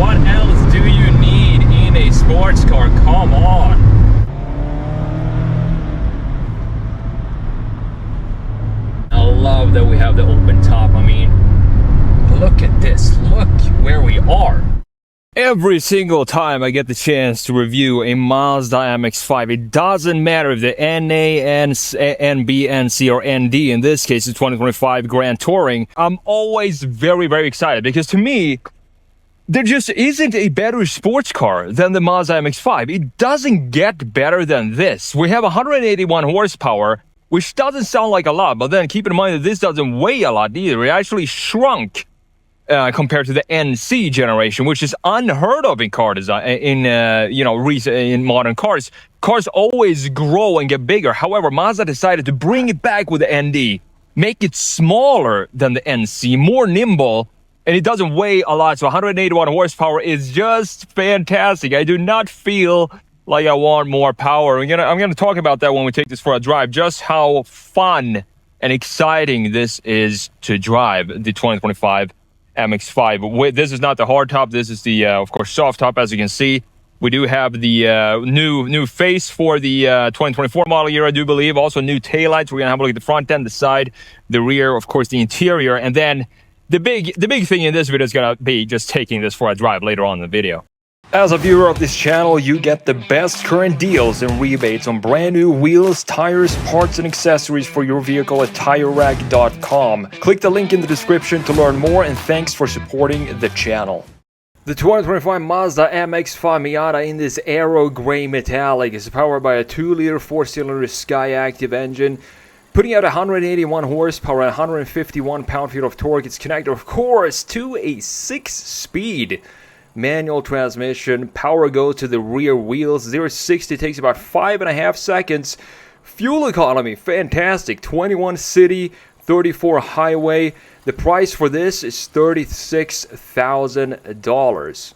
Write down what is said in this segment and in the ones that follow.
What else do you need in a sports car? Come on. I love that we have the open top. I mean, look at this. Look where we are. Every single time I get the chance to review a Mazda MX-5, it doesn't matter if the NA, NB, NC, or ND, in this case, the 2025 Grand Touring, I'm always very, very excited because to me, there just isn't a better sports car than the Mazda MX-5. It doesn't get better than this. We have 181 horsepower, which doesn't sound like a lot, but then keep in mind that this doesn't weigh a lot either. It actually shrunk compared to the NC generation, which is unheard of in car design, in modern cars. Cars always grow and get bigger. However, Mazda decided to bring it back with the ND, make it smaller than the NC, more nimble, and it doesn't weigh a lot. So 181 horsepower is just fantastic. I do not feel like I want more power. I'm gonna talk about that when we take this for a drive, just how fun and exciting this is to drive the 2025 MX-5. This is not the hard top. This is the, of course, soft top. As you can see, we do have the new face for the 2024 model year, I do believe. Also, new taillights. We're gonna have a look at the front end, the side, the rear, of course, the interior, and then the big thing in this video is gonna be just taking this for a drive later on in the video. As a viewer of this channel, you get the best current deals and rebates on brand new wheels, tires, parts, and accessories for your vehicle at TireRack.com. Click the link in the description to learn more, and thanks for supporting the channel. The 2025 Mazda MX-5 Miata in this aero gray metallic is powered by a 2-liter 4-cylinder Skyactiv engine, putting out 181 horsepower and 151 pound-feet of torque. It's connected, of course, to a 6-speed manual transmission. Power goes to the rear wheels. 0-60 takes about 5.5 seconds. Fuel economy, fantastic. 21 city, 34 highway. The price for this is $36,000.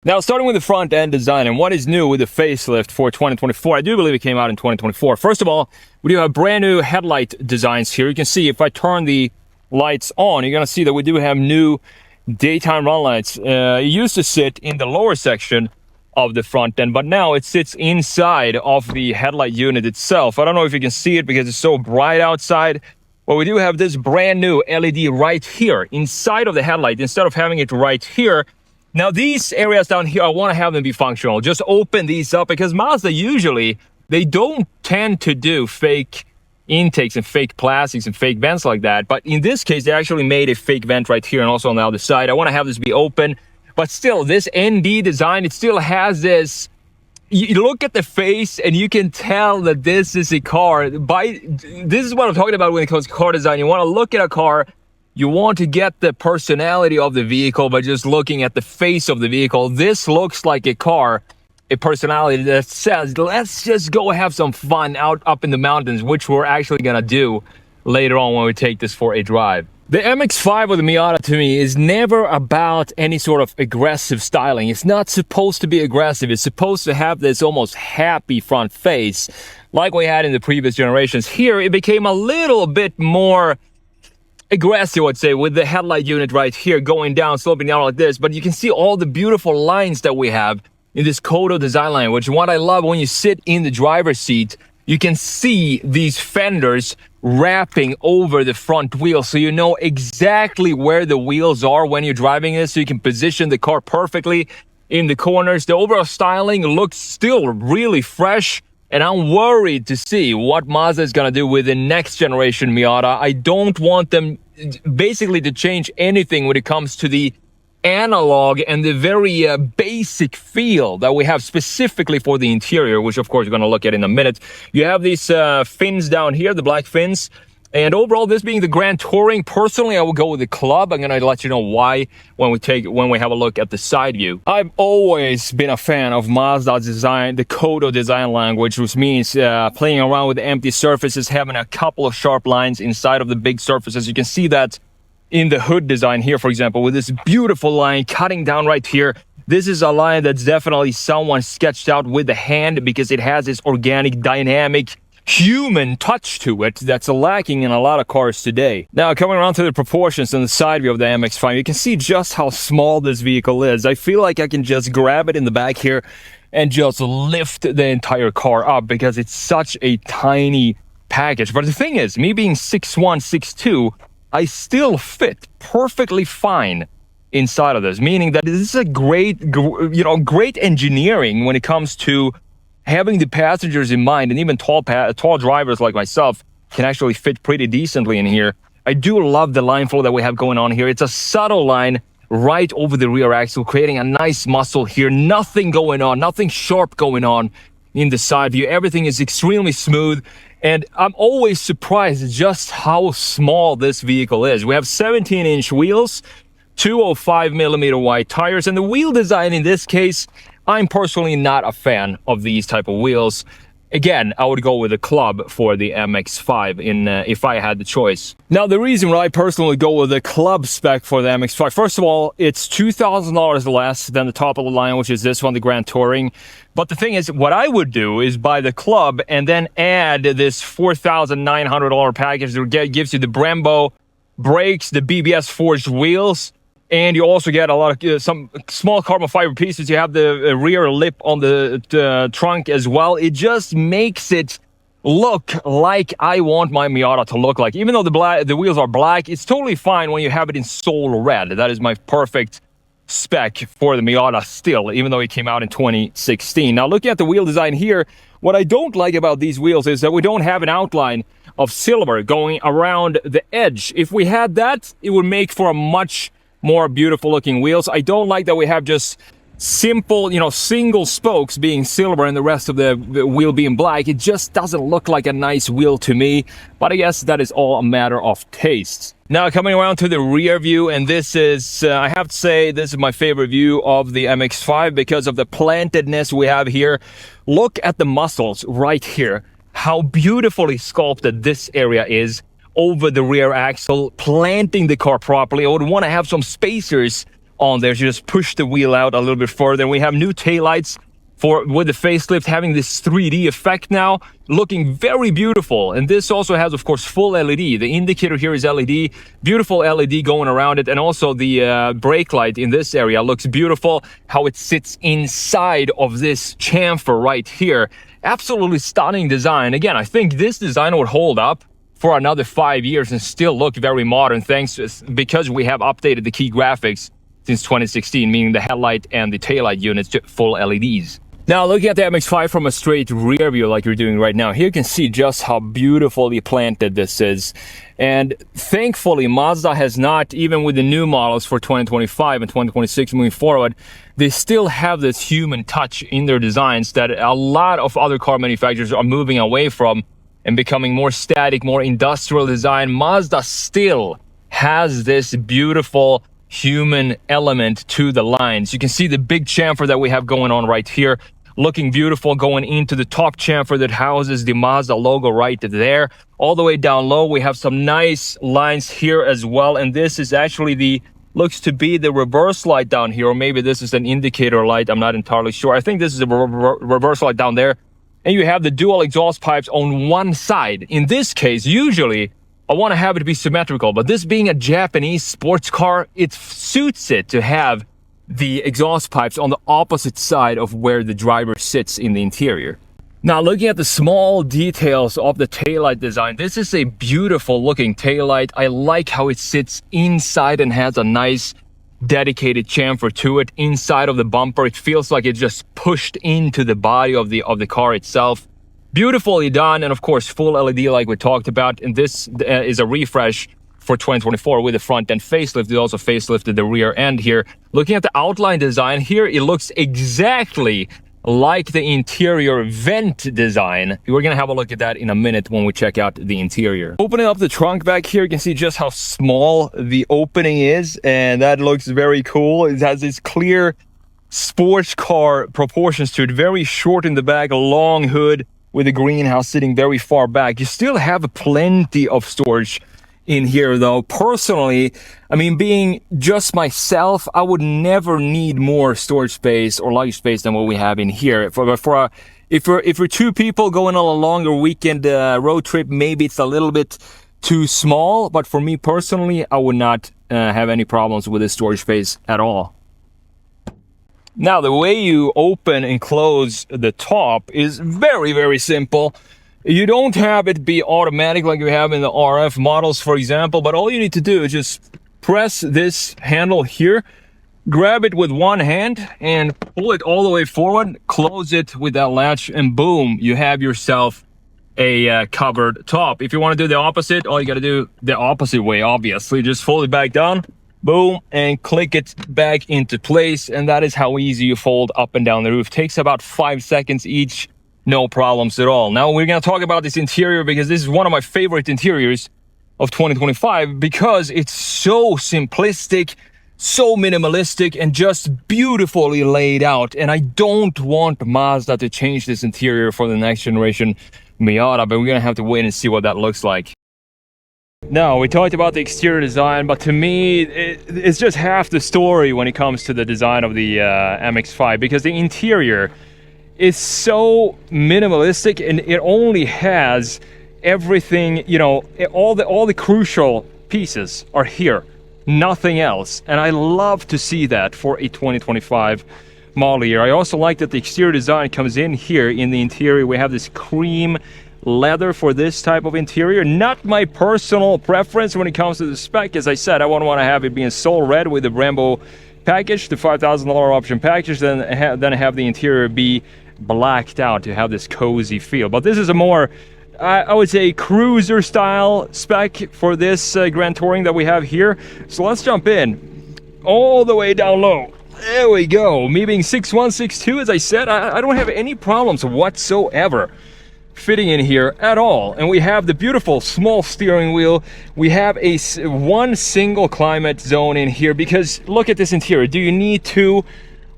Now, starting with the front end design and what is new with the facelift for 2024, I do believe it came out in 2024. First of all, we do have brand new headlight designs here. You can see if I turn the lights on, you're going to see that we do have new daytime run lights. It used to sit in the lower section of the front end, but now it sits inside of the headlight unit itself. I don't know if you can see it because it's so bright outside, but we do have this brand new LED right here inside of the headlight instead of having it right here. Now these areas down here, I want to have them be functional. Just open these up because Mazda usually, they don't tend to do fake intakes and fake plastics and fake vents like that, but in this case they actually made a fake vent right here and also on the other side. I want to have this be open, but still this ND design, it still has this, you look at the face and you can tell that this is a car. This is what I'm talking about when it comes to car design. You want to look at a car, you want to get the personality of the vehicle by just looking at the face of the vehicle. This looks like a car, a personality that says, let's just go have some fun out up in the mountains, which we're actually gonna do later on when we take this for a drive. The MX-5 or the Miata to me is never about any sort of aggressive styling. It's not supposed to be aggressive. It's supposed to have this almost happy front face like we had in the previous generations. Here it became a little bit more aggressive, I'd say, with the headlight unit right here going down, sloping down like this. But you can see all the beautiful lines that we have in this Kodo design line, which what I love, when you sit in the driver's seat, you can see these fenders wrapping over the front wheel, so you know exactly where the wheels are when you're driving this, so you can position the car perfectly in the corners. The overall styling looks still really fresh, and I'm worried to see what Mazda is going to do with the next generation Miata. I don't want them basically to change anything when it comes to the analog and the very basic feel that we have specifically for the interior, which of course we're going to look at in a minute. You have these fins down here, the black fins, and overall this being the Grand Touring, personally I will go with the Club. I'm going to let you know why when we have a look at the side view. I've always been a fan of Mazda's design, the Kodo design language, which means playing around with empty surfaces, having a couple of sharp lines inside of the big surfaces. You can see that in the hood design here, for example, with this beautiful line cutting down right here. This is a line that's definitely someone sketched out with the hand because it has this organic, dynamic human touch to it that's lacking in a lot of cars today. Now, coming around to the proportions and the side view of the MX-5, you can see just how small this vehicle is. I feel like I can just grab it in the back here and just lift the entire car up because it's such a tiny package. But the thing is, me being 6'1", 6'2", I still fit perfectly fine inside of this, meaning that this is a great engineering when it comes to having the passengers in mind, and even tall drivers like myself can actually fit pretty decently in here. I do love the line flow that we have going on here. It's a subtle line right over the rear axle, creating a nice muscle here. Nothing going on, nothing sharp going on in the side view. Everything is extremely smooth, and I'm always surprised just how small this vehicle is. We have 17-inch wheels, 205mm wide tires, and the wheel design in this case, I'm personally not a fan of these type of wheels. Again, I would go with a club for the MX-5 if I had the choice. Now, the reason why I personally go with the club spec for the MX-5, first of all, it's $2,000 less than the top of the line, which is this one, the Grand Touring. But the thing is, what I would do is buy the club and then add this $4,900 package that gives you the Brembo brakes, the BBS forged wheels, and you also get a lot of some small carbon fiber pieces. You have the rear lip on the trunk as well. It just makes it look like I want my Miata to look like. Even though the wheels are black, it's totally fine when you have it in soul red. That is my perfect spec for the Miata still, even though it came out in 2016. Now, looking at the wheel design here, what I don't like about these wheels is that we don't have an outline of silver going around the edge. If we had that, it would make for a much more beautiful looking wheels. I don't like that we have just simple, single spokes being silver and the rest of the wheel being black. It just doesn't look like a nice wheel to me, but I guess that is all a matter of taste. Now, coming around to the rear view, and this is, I have to say, this is my favorite view of the MX-5 because of the plantedness we have here. Look at the muscles right here, how beautifully sculpted this area is over the rear axle, planting the car properly. I would want to have some spacers on there to just push the wheel out a little bit further. And we have new taillights with the facelift, having this 3D effect now, looking very beautiful. And this also has, of course, full LED. The indicator here is LED, beautiful LED going around it. And also the brake light in this area looks beautiful, how it sits inside of this chamfer right here. Absolutely stunning design. Again, I think this design would hold up for another 5 years and still look very modern, because we have updated the key graphics since 2016, meaning the headlight and the taillight units to full LEDs. Now, looking at the MX-5 from a straight rear view like you're doing right now, here you can see just how beautifully planted this is. And thankfully, Mazda has not, even with the new models for 2025 and 2026 moving forward, they still have this human touch in their designs that a lot of other car manufacturers are moving away from and becoming more static, more industrial design. Mazda still has this beautiful human element to the lines. You can see the big chamfer that we have going on right here, looking beautiful, going into the top chamfer that houses the Mazda logo right there. All the way down low, we have some nice lines here as well. And this is actually looks to be the reverse light down here, or maybe this is an indicator light. I'm not entirely sure. I think this is a reverse light down there. And you have the dual exhaust pipes on one side. In this case, usually, I want to have it be symmetrical, but this being a Japanese sports car, it suits it to have the exhaust pipes on the opposite side of where the driver sits in the interior. Now, looking at the small details of the taillight design, this is a beautiful looking taillight. I like how it sits inside and has a nice dedicated chamfer to it inside of the bumper. It feels like it's just pushed into the body of the car itself. Beautifully done, and of course full LED like we talked about. And this is a refresh for 2024 with the front end facelift. They also facelifted the rear end here. Looking at the outline design here, it looks exactly like the interior vent design. We're gonna have a look at that in a minute when we check out the interior. Opening up the trunk back here, you can see just how small the opening is, and that looks very cool. It has this clear sports car proportions to it, very short in the back, a long hood with the greenhouse sitting very far back. You still have plenty of storage in here though. Personally, I mean, being just myself, I would never need more storage space or luggage space than what we have in here. If we're two people going on a longer weekend road trip, maybe it's a little bit too small, but for me personally, I would not have any problems with this storage space at all. Now, the way you open and close the top is very, very simple. You don't have it be automatic like you have in the RF models, for example, but all you need to do is just press this handle here, grab it with one hand and pull it all the way forward, close it with that latch, and boom, you have yourself a covered top. If you want to do the opposite, all you got to do the opposite way, obviously. Just fold it back down, boom, and click it back into place, and that is how easy you fold up and down the roof. Takes about 5 seconds each, no problems at all. Now we're going to talk about this interior because this is one of my favorite interiors of 2025 because it's so simplistic, so minimalistic, and just beautifully laid out. And I don't want Mazda to change this interior for the next generation Miata, but we're gonna have to wait and see what that looks like. Now, we talked about the exterior design, but to me, it's just half the story when it comes to the design of the MX-5, because the interior is so minimalistic and it only has everything, you know, all the crucial pieces are here, nothing else. And I love to see that for a 2025 model year. I also like that the exterior design comes in here in the interior. We have this cream leather for this type of interior. Not my personal preference when it comes to the spec. As I said, I wouldn't want to have it being soul red with the Brembo package, the $5,000 option package, then have the interior be blacked out to have this cozy feel. But this is a more, I would say, cruiser style spec for this Grand Touring that we have here. So let's jump in all the way down low. There we go. Me being 6'1", 6'2", as I said, I don't have any problems whatsoever fitting in here at all. And we have the beautiful small steering wheel. We have one single climate zone in here, because look at this interior. Do you need two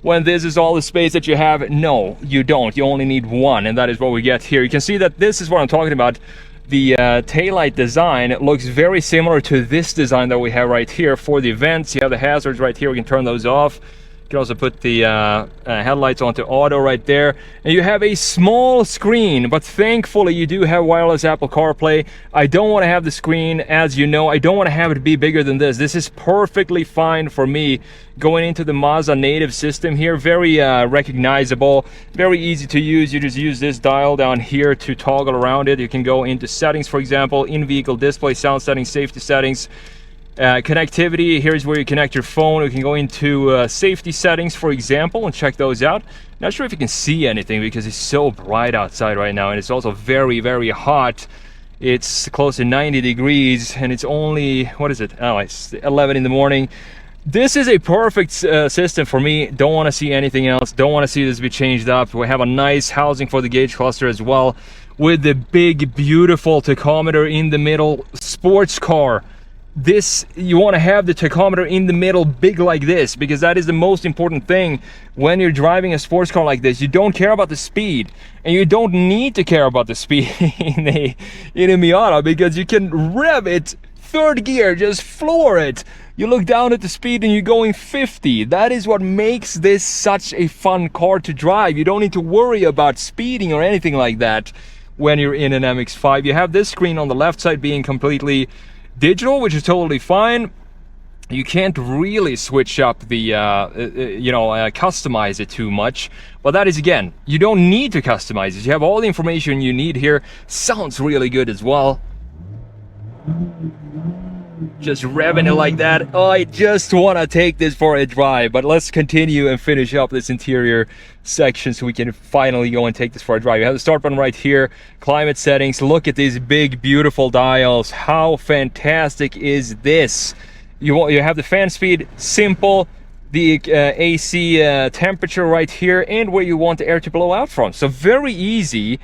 when this is all the space that you have? No, you don't. You only need one, and that is what we get here. You can see that this is what I'm talking about. The taillight design, it looks very similar to this design that we have right here for the events. You have the hazards right here. We can turn those off. You can also put the headlights onto auto right there, and you have a small screen, but thankfully you do have wireless Apple CarPlay. I don't want to have the screen, as you know, I don't want to have it be bigger than this. This is perfectly fine for me going into the Mazda native system here. Very recognizable, very easy to use. You just use this dial down here to toggle around it. You can go into settings, for example, in-vehicle display, sound settings, safety settings. Connectivity, here's where you connect your phone. We can go into safety settings, for example, and check those out. Not sure if you can see anything because it's so bright outside right now, and it's also very, very hot. It's close to 90 degrees, and it's only, what is it? Oh, it's 11 in the morning. This is a perfect system for me. Don't want to see anything else. Don't want to see this be changed up. We have a nice housing for the gauge cluster as well, with the big, beautiful tachometer in the middle. Sports car. This, you want to have the tachometer in the middle big like this, because that is the most important thing when you're driving a sports car like this. You don't care about the speed, and you don't need to care about the speed in a Miata, because you can rev it third gear, just floor it. You look down at the speed and you're going 50. That is what makes this such a fun car to drive. You don't need to worry about speeding or anything like that when you're in an MX-5. You have this screen on the left side being completely digital, which is totally fine. You can't really switch up the customize it too much, but that is, again, you don't need to customize it. You have all the information you need here. Sounds really good as well. Just revving it like that. Oh, I just want to take this for a drive. But let's continue and finish up this interior section so we can finally go and take this for a drive. You have the start button right here, climate settings. Look at these big, beautiful dials. How fantastic is this? You have the fan speed, simple, the AC temperature right here, and where you want the air to blow out from. So very easy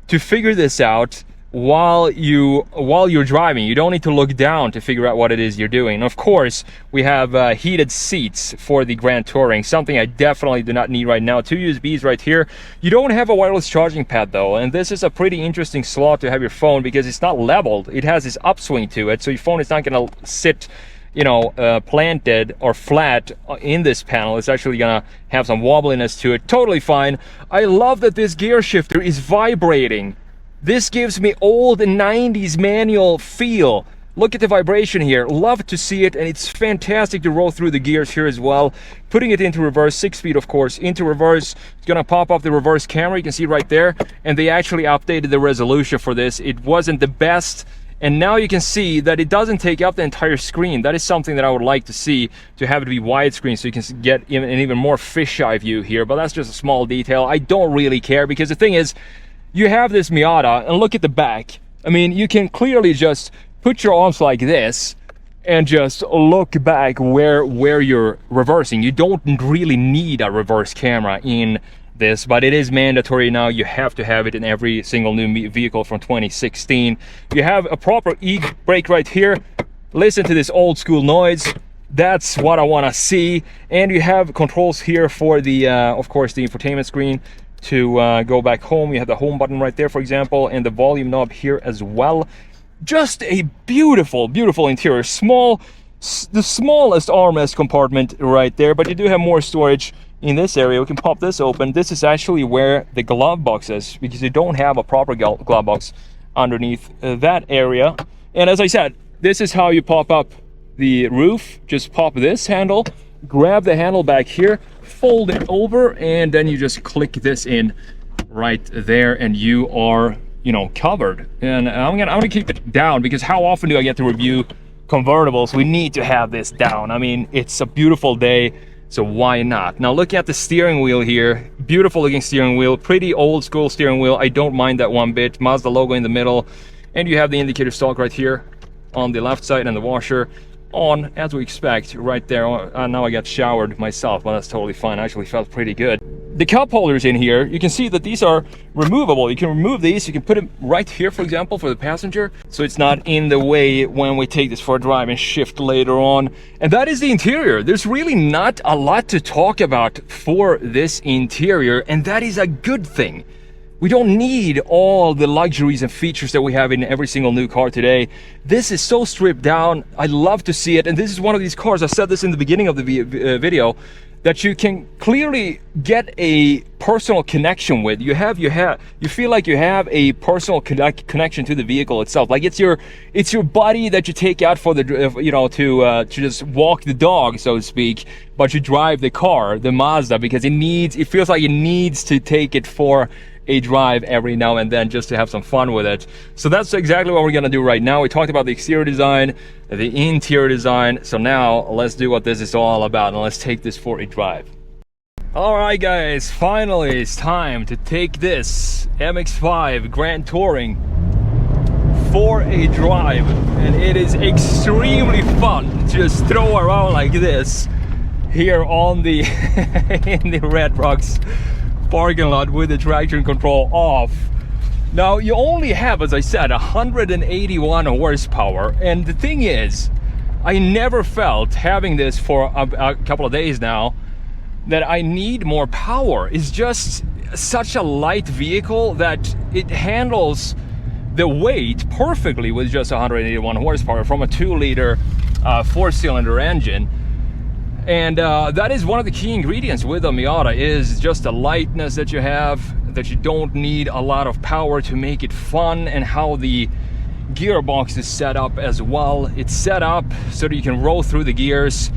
to figure this out while you're driving. You don't need to look down to figure out what it is you're doing. And of course, we have heated seats for the Grand Touring, something I definitely do not need right now. 2 USBs right here. You don't have a wireless charging pad though, and this is a pretty interesting slot to have your phone because it's not leveled. It has this upswing to it, so your phone is not going to sit, you know, planted or flat in this panel. It's actually gonna have some wobbliness to it. Totally fine. I love that this gear shifter is vibrating. This gives me old 90s manual feel. Look at the vibration here. Love to see it, and it's fantastic to roll through the gears here as well. Putting it into reverse, 6-speed of course, into reverse, it's gonna pop up the reverse camera. You can see right there, and they actually updated the resolution for this. It wasn't the best, and now you can see that it doesn't take up the entire screen. That is something that I would like to see, to have it be widescreen so you can get an even more fisheye view here, but that's just a small detail. I don't really care, because the thing is, you have this Miata, and look at the back. I mean, you can clearly just put your arms like this and just look back where you're reversing. You don't really need a reverse camera in this, but it is mandatory now. You have to have it in every single new vehicle from 2016. You have a proper e-brake right here. Listen to this old school noise. That's what I want to see. And you have controls here for the of course the infotainment screen to go back home. You have the home button right there, for example, and the volume knob here as well. Just a beautiful, beautiful interior. The smallest armrest compartment right there, but you do have more storage in this area. We can pop this open. This is actually where the glove box is, because you don't have a proper glove box underneath that area. And as I said, this is how you pop up the roof. Just pop this handle, grab the handle back here, fold it over, and then you just click this in right there, and you are, you know, covered. And I'm gonna keep it down, because how often do I get to review convertibles? We need to have this down. I mean, it's a beautiful day, so why not? Now look at the steering wheel here. Beautiful looking steering wheel, pretty old school steering wheel. I don't mind that one bit. Mazda logo in the middle, and you have the indicator stalk right here on the left side, and the washer on as we expect right there. Now I got showered myself, but that's totally fine. I actually felt pretty good. The cup holders in here, you can see that these are removable. You can remove these. You can put them right here, for example, for the passenger, so it's not in the way when we take this for a drive and shift later on. And that is the interior. There's really not a lot to talk about for this interior, and that is a good thing. We don't need all the luxuries and features that we have in every single new car today. This is so stripped down. I love to see it. And this is one of these cars, I said this in the beginning of the video, that you can clearly get a personal connection with. You feel like you have a personal connection to the vehicle itself. Like it's your buddy that you take out for the, you know, to just walk the dog, so to speak. But you drive the car, the Mazda, because it feels like it needs to take it for a drive every now and then, just to have some fun with it. So that's exactly what we're gonna do right now. We talked about the exterior design, the interior design, so now let's do what this is all about, and let's take this for a drive. All right guys, finally it's time to take this MX-5 Grand Touring for a drive, and it is extremely fun to just throw around like this here on the in the Red Rocks parking lot with the traction control off. Now you only have, as I said, 181 horsepower, and the thing is, I never felt, having this for a couple of days now, that I need more power. It's just such a light vehicle that it handles the weight perfectly with just 181 horsepower from a 2-liter 4-cylinder engine. And that is one of the key ingredients with a Miata, is just the lightness that you have, that you don't need a lot of power to make it fun, and how the gearbox is set up as well. It's set up so that you can roll through the gears,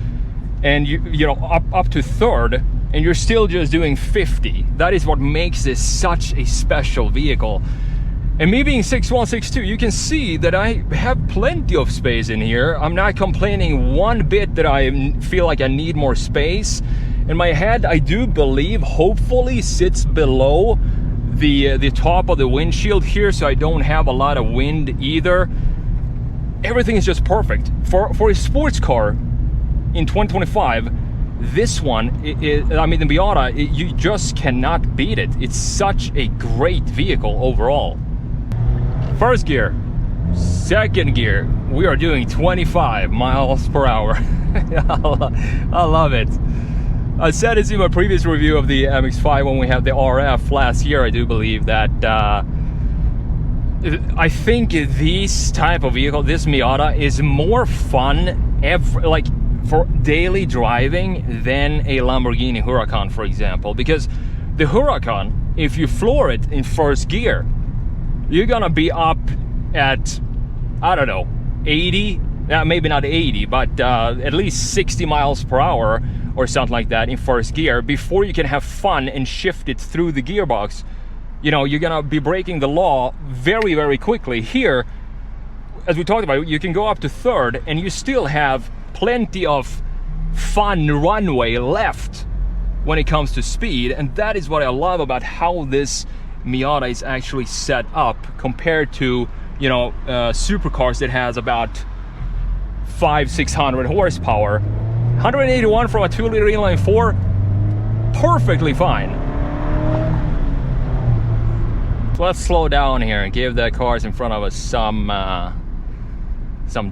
and you know, up to third, and you're still just doing 50. That is what makes this such a special vehicle. And me being 6'1", 6'2", you can see that I have plenty of space in here. I'm not complaining one bit that I feel like I need more space. And my head, I do believe, hopefully sits below the top of the windshield here, so I don't have a lot of wind either. Everything is just perfect. For a sports car in 2025, this one, I mean the Miata, you just cannot beat it. It's such a great vehicle overall. First gear, second gear, we are doing 25 miles per hour. I love it. I said this in my previous review of the MX-5 when we had the RF last year, I do believe, that I think this type of vehicle, this Miata, is more fun like for daily driving than a Lamborghini Huracan, for example. Because the Huracan, if you floor it in first gear, you're gonna be up at, I don't know, 80, maybe not 80, but at least 60 miles per hour or something like that in first gear before you can have fun and shift it through the gearbox. You know, you're gonna be breaking the law very, very quickly. Here, as we talked about, you can go up to third and you still have plenty of fun runway left when it comes to speed. And that is what I love about how this Miata is actually set up compared to, you know, supercars that has about 500-600 horsepower. 181 from a 2-liter inline 4, perfectly fine. So let's slow down here and give the cars in front of us some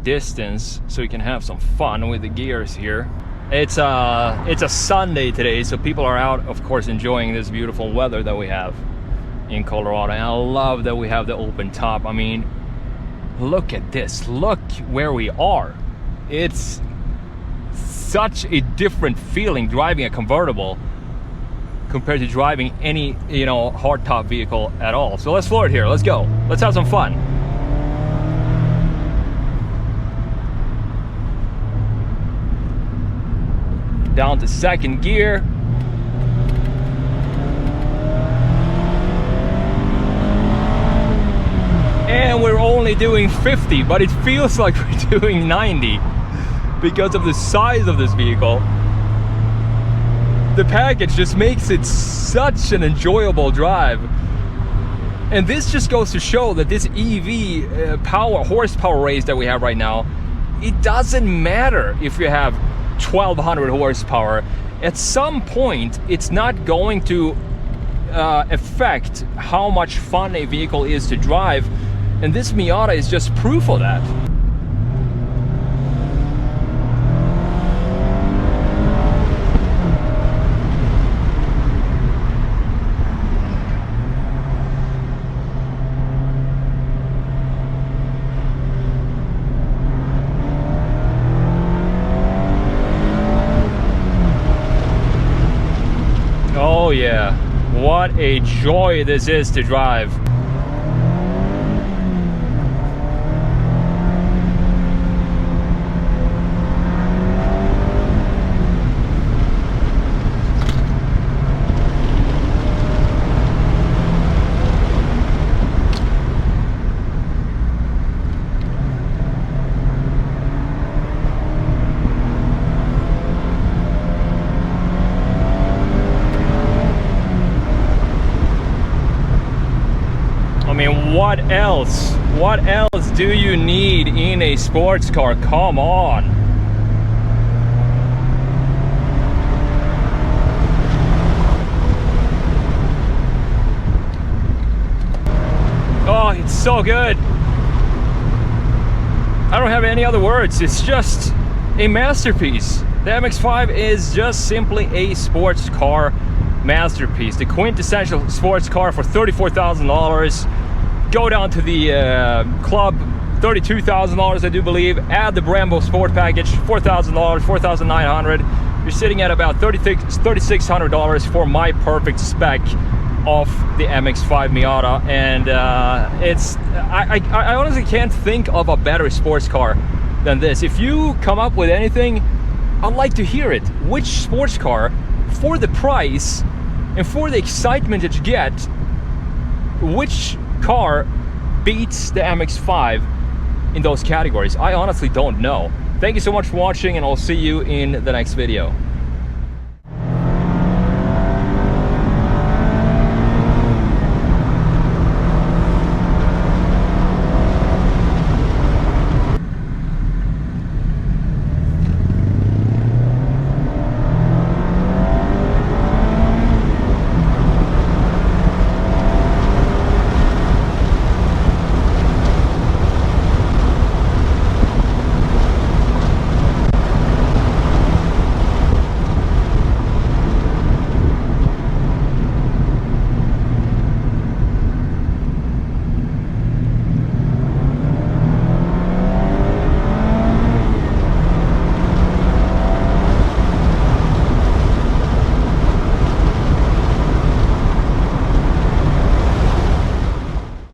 distance so we can have some fun with the gears here. It's a Sunday today, so people are out, of course, enjoying this beautiful weather that we have in Colorado. And I love that we have the open top. I mean, look at this. Look where we are. It's such a different feeling driving a convertible compared to driving any, you know, hardtop vehicle at all. So let's floor it here. Let's go. Let's have some fun. Down to second gear. And we're only doing 50, but it feels like we're doing 90 because of the size of this vehicle. The package just makes it such an enjoyable drive. And this just goes to show that this EV horsepower race that we have right now, it doesn't matter if you have 1200 horsepower. At some point, it's not going to affect how much fun a vehicle is to drive. And this Miata is just proof of that. Oh yeah, what a joy this is to drive. I mean, what else? What else do you need in a sports car? Come on. Oh, it's so good. I don't have any other words. It's just a masterpiece. The MX-5 is just simply a sports car masterpiece. The quintessential sports car for $34,000. Go down to the club, $32,000 I do believe. Add the Brembo Sport package, $4,000, $4,900. You're sitting at about $3,600 for my perfect spec of the MX-5 Miata. And I honestly can't think of a better sports car than this. If you come up with anything, I'd like to hear it. Which sports car, for the price and for the excitement that you get, which car beats the MX-5 in those categories? I honestly don't know. Thank you so much for watching, and I'll see you in the next video.